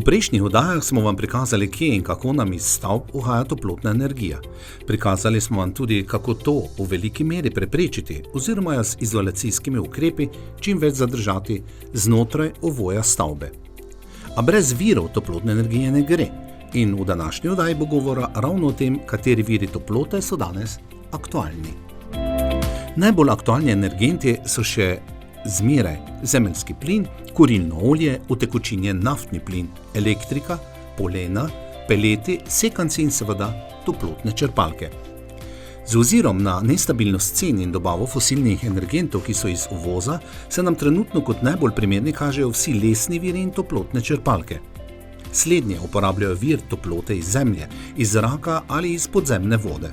prejšnjih oddajah smo vam prikazali, kje in kako nam iz stavb uhaja toplotna energija. Prikazali smo vam tudi, kako to v veliki meri preprečiti oziroma jo z izolacijskimi ukrepi čim več zadržati znotraj ovoja stavbe. A brez virov toplotne energije ne gre in v današnji oddaji bo govora ravno o tem, kateri viri toplote so danes aktualni. Najbolj aktualni energenti so še zmeraj zemeljski plin, kurilno olje, utekočinjen naftni plin, elektrika, polena, peleti, sekanci in seveda toplotne črpalke. Z ozirom na nestabilnost cen in dobavo fosilnih energentov, ki so iz uvoza, se nam trenutno kot najbolj primerni kažejo vsi lesni viri in toplotne črpalke. Slednje uporabljajo vir toplote iz zemlje, iz zraka ali iz podzemne vode.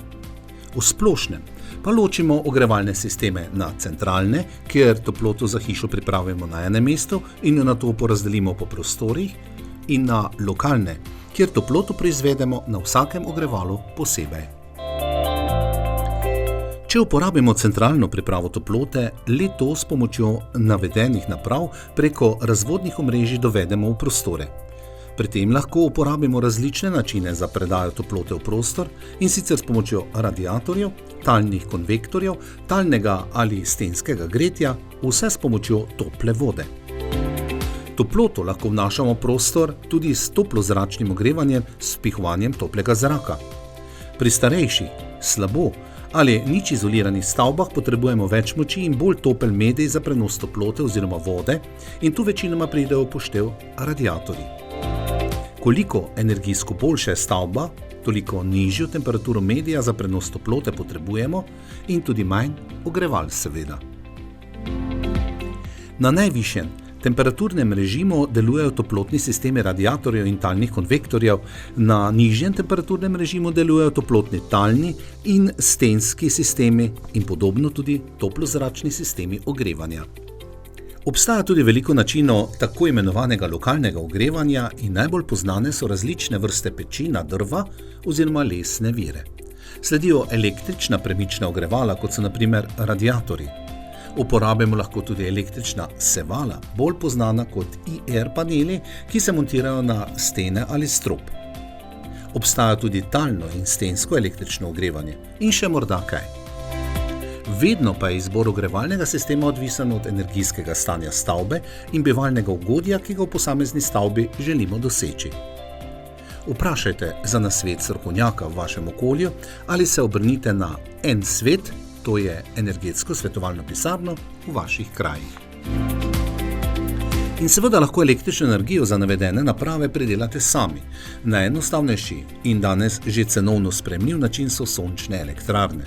V splošnem pa ločimo ogrevalne sisteme na centralne, kjer toploto za hišo pripravimo na enem mestu in jo nato porazdelimo po prostorih, in na lokalne, kjer toploto proizvedemo na vsakem ogrevalu posebej. Če uporabimo centralno pripravo toplote, le to s pomočjo navedenih naprav preko razvodnih omrežij dovedemo v prostore. Pri tem lahko uporabimo različne načine za predajo toplote v prostor, in sicer s pomočjo radiatorjev, talnih konvektorjev, talnega ali stenskega gretja, vse s pomočjo tople vode. Toploto lahko vnašamo v prostor tudi s toplozračnim ogrevanjem s vpihovanjem toplega zraka. Pri starejših, slabo ali nič izoliranih stavbah potrebujemo več moči in bolj topel medij za prenos toplote oziroma vode, in tu večinoma pridejo v poštev radiatorji. Koliko energijsko boljša je stavba, toliko nižjo temperaturo medija za prenos toplote potrebujemo in tudi manj ogreval seveda. Na najvišjem temperaturnem režimu delujejo toplotni sistemi radiatorjev in talnih konvektorjev, na nižjem temperaturnem režimu delujejo toplotni talni in stenski sistemi in podobno tudi toplozračni sistemi ogrevanja. Obstaja tudi veliko načinov tako imenovanega lokalnega ogrevanja in najbolj poznane so različne vrste peči na drva oziroma lesne vire. Sledijo električna premična ogrevala, kot so na primer radiatorji. Uporabimo lahko tudi električna sevala, bolj poznana kot IR paneli, ki se montirajo na stene ali strop. Obstaja tudi talno in stensko električno ogrevanje in še morda kaj. Vedno pa je izbor ogrevalnega sistema odvisen od energijskega stanja stavbe in bivalnega ugodja, ki ga v posamezni stavbi želimo doseči. Vprašajte za nasvet strokovnjaka v vašem okolju ali se obrnite na En-svet, to je energetsko svetovalno pisarno v vaših krajih. In seveda lahko električno energijo za navedene naprave pridelate sami. Najenostavnejši in danes že cenovno sprejemljiv način so sončne elektrarne.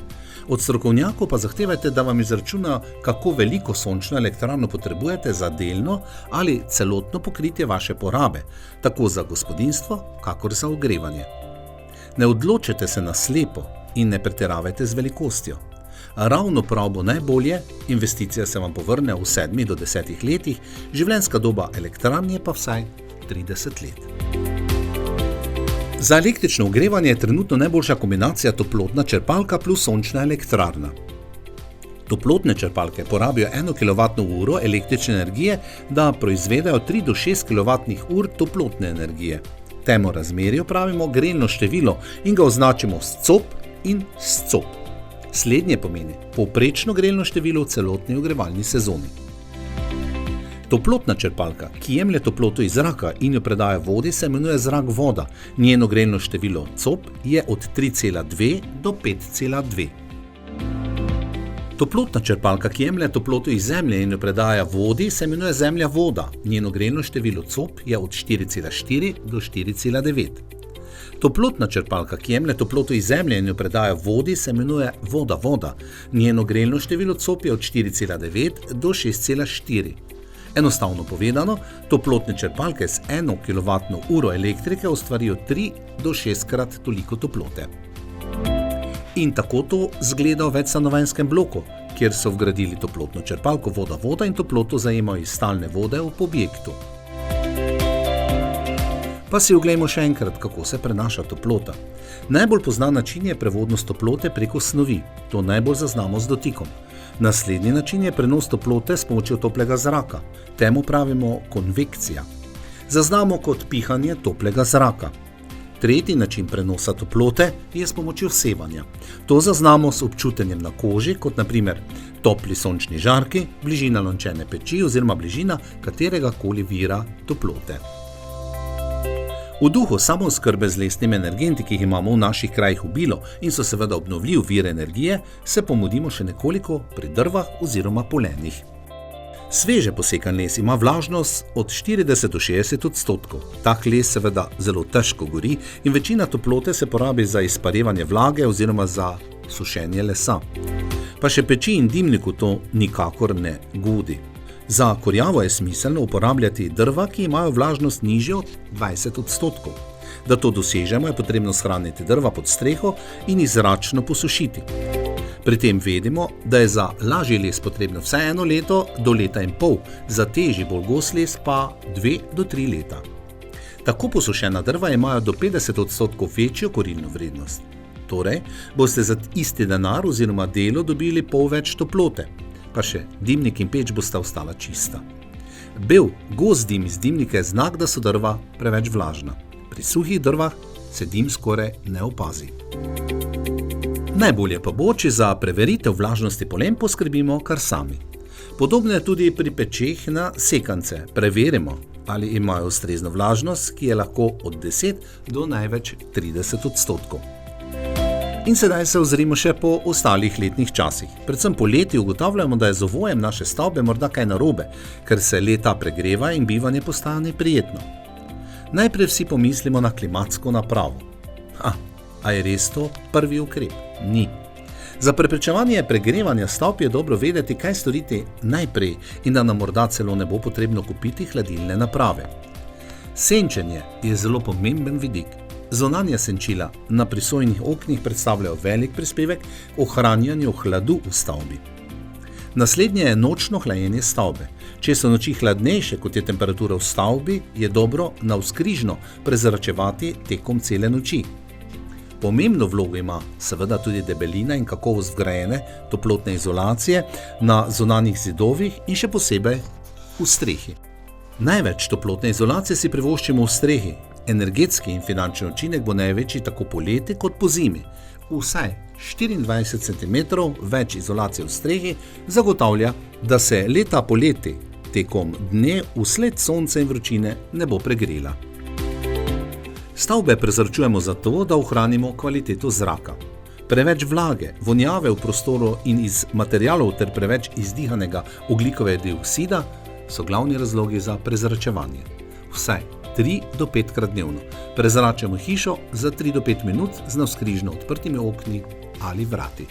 Od strokovnjakov pa zahtevajte, da vam izračuna, kako veliko sončno elektrarno potrebujete za delno ali celotno pokritje vaše porabe, tako za gospodinjstvo, kakor za ogrevanje. Ne odločite se na slepo in ne pretiravajte z velikostjo. Ravno prav bo najbolje, investicija se vam povrne v 7 do 10 letih, življenjska doba elektrarne pa vsaj 30 let. Za električno ogrevanje je trenutno najboljša kombinacija toplotna črpalka plus sončna elektrarna. Toplotne črpalke porabijo 1 kWh električne energije, da proizvedajo 3 do 6 kWh toplotne energije. Temu razmerju pravimo grelno število in ga označimo s cop in s cop. Slednje pomeni povprečno grelno število v celotni ogrevalni sezoni. Toplotna črpalka, ki jemlje toploto iz zraka in jo predaja vodi, se imenuje zrak-voda. Njeno grelno število cop je od 3,2 do 5,2. Toplotna črpalka, ki jemlje toploto iz zemlje in jo predaja vodi, se imenuje zemlja-voda. Njeno grelno število cop je od 4,4 do 4,9. Toplotna črpalka, ki jemlje toploto iz zemlje in jo predaja vodi, se imenuje voda-voda. Njeno grelno število cop je od 4,9 do 6,4. Enostavno povedano, toplotne črpalke s 1 kWh elektrike ustvarijo 3 do 6 krat toliko toplote. In tako to zgleda v večstanovanjskem bloku, kjer so vgradili toplotno črpalko voda-voda in toploto zajemajo iz stalne vode v objektu. Pa si oglejmo še enkrat, kako se prenaša toplota. Najbolj poznan način je prevodnost toplote preko snovi. To najbolj zaznamo z dotikom. Naslednji način je prenos toplote s pomočjo toplega zraka. Temu pravimo konvekcija. zaznamo kot pihanje toplega zraka. Tretji način prenosa toplote je s pomočjo sevanja. To zaznamo s občutenjem na koži, kot naprimer topli sončni žarki, bližina lončene peči oziroma bližina katerega koli vira toplote. V duhu samooskrbe z lesnimi energenti, ki jih imamo v naših krajih obilo in so seveda obnovljiv vir energije, se pomudimo še nekoliko pri drvah oziroma polenih. Sveže posekan les ima vlažnost od 40 do 60%. Tak les seveda zelo težko gori in večina toplote se porabi za izparevanje vlage oziroma za sušenje lesa. Pa še peči in dimniku to nikakor ne godi. Za kurjavo je smiselno uporabljati drva, ki imajo vlažnost nižjo od 20%. Da to dosežemo, je potrebno shraniti drva pod streho in jih zračno posušiti. Pri tem vedimo, da je za lažji les potrebno vsaj 1 leto do leta in pol, za težji bolj gost les pa 2 do 3 leta. Tako posušena drva imajo do 50% večjo kurilno vrednost. Torej, boste za isti denar oziroma delo dobili pol več toplote, pa še dimnik in peč bosta ostala čista. Bel, gost dim iz dimnika je znak, da so drva preveč vlažna. Pri suhih drvah se dim skoraj ne opazi. Najbolje pa bo, če za preveritev vlažnosti polen poskrbimo kar sami. Podobno je tudi pri pečeh na sekance. Preverimo, ali imajo ustrezno vlažnost, ki je lahko od 10 do največ 30%. In sedaj se ozrimo še po ostalih letnih časih. Predvsem poleti ugotavljamo, da je z ovojem naše stavbe morda kaj narobe, ker se leta pregreva in bivanje postane prijetno. Najprej vsi pomislimo na klimatsko napravo. A je res to prvi ukrep? Ni. Za preprečevanje pregrevanja stavb je dobro vedeti, kaj storiti najprej in da nam morda celo ne bo potrebno kupiti hladilne naprave. Senčenje je zelo pomemben vidik. Zunanja senčila na prisojnih oknih predstavljajo velik prispevek k ohranjanju hladu v stavbi. Naslednje je nočno hlajenje stavbe. Če so noči hladnejše, kot je temperatura v stavbi, je dobro navzkrižno prezračevati tekom cele noči. Pomembno vlogo ima seveda tudi debelina in kakovost vgrajene toplotne izolacije na zunanjih zidovih in še posebej v strehi. Največ toplotne izolacije si privoščimo v strehi. Energetski in finančni učinek bo največji tako poleti kot pozimi. Vsaj 24 cm več izolacije v strehi zagotavlja, da se leta poleti tekom dne vsled sonca in vročine ne bo pregrela. Stavbe prezračujemo zato, da ohranimo kvaliteto zraka. Preveč vlage, vonjave v prostoru in iz materialov ter preveč izdihanega ogljikovega dioksida so glavni razlogi za prezračevanje. Vsaj 3 do 5 krat dnevno. Prezračamo hišo za 3 do 5 minut z navzkrižno odprtimi okni ali vrati.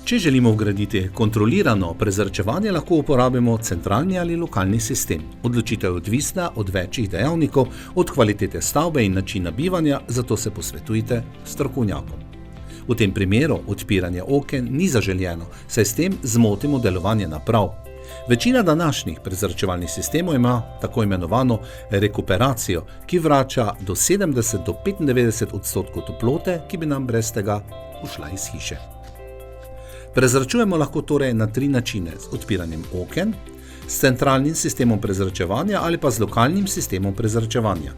Če želimo vgraditi kontrolirano prezračevanje, lahko uporabimo centralni ali lokalni sistem. Odločitev je odvisna od večjih dejavnikov, od kvalitete stavbe in načina bivanja, zato se posvetujte strokovnjakom. V tem primeru odpiranje oken ni zaželjeno, saj s tem zmotimo delovanje naprav. Večina današnjih prezračevalnih sistemov ima tako imenovano rekuperacijo, ki vrača do 70 do 95% toplote, ki bi nam brez tega ušla iz hiše. Prezračujemo lahko torej na 3 načine: z odpiranjem oken, s centralnim sistemom prezračevanja ali pa z lokalnim sistemom prezračevanja.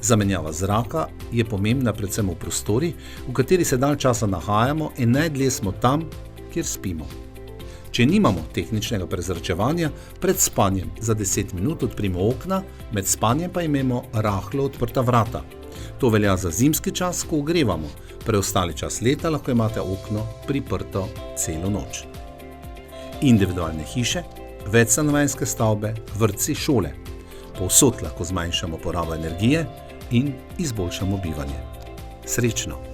Zamenjava zraka je pomembna predvsem v prostorih, v kateri se dalj časa nahajamo in najdlje smo tam, kjer spimo. Če nimamo tehničnega prezračevanja, pred spanjem za 10 minut odprimo okna, med spanjem pa imamo rahlo odprta vrata. To velja za zimski čas, ko ogrevamo, preostali čas leta lahko imate okno priprto celo noč. Individualne hiše, večstanovanjske stavbe, vrtci, šole. Povsod lahko zmanjšamo porabo energije in izboljšamo bivanje. Srečno!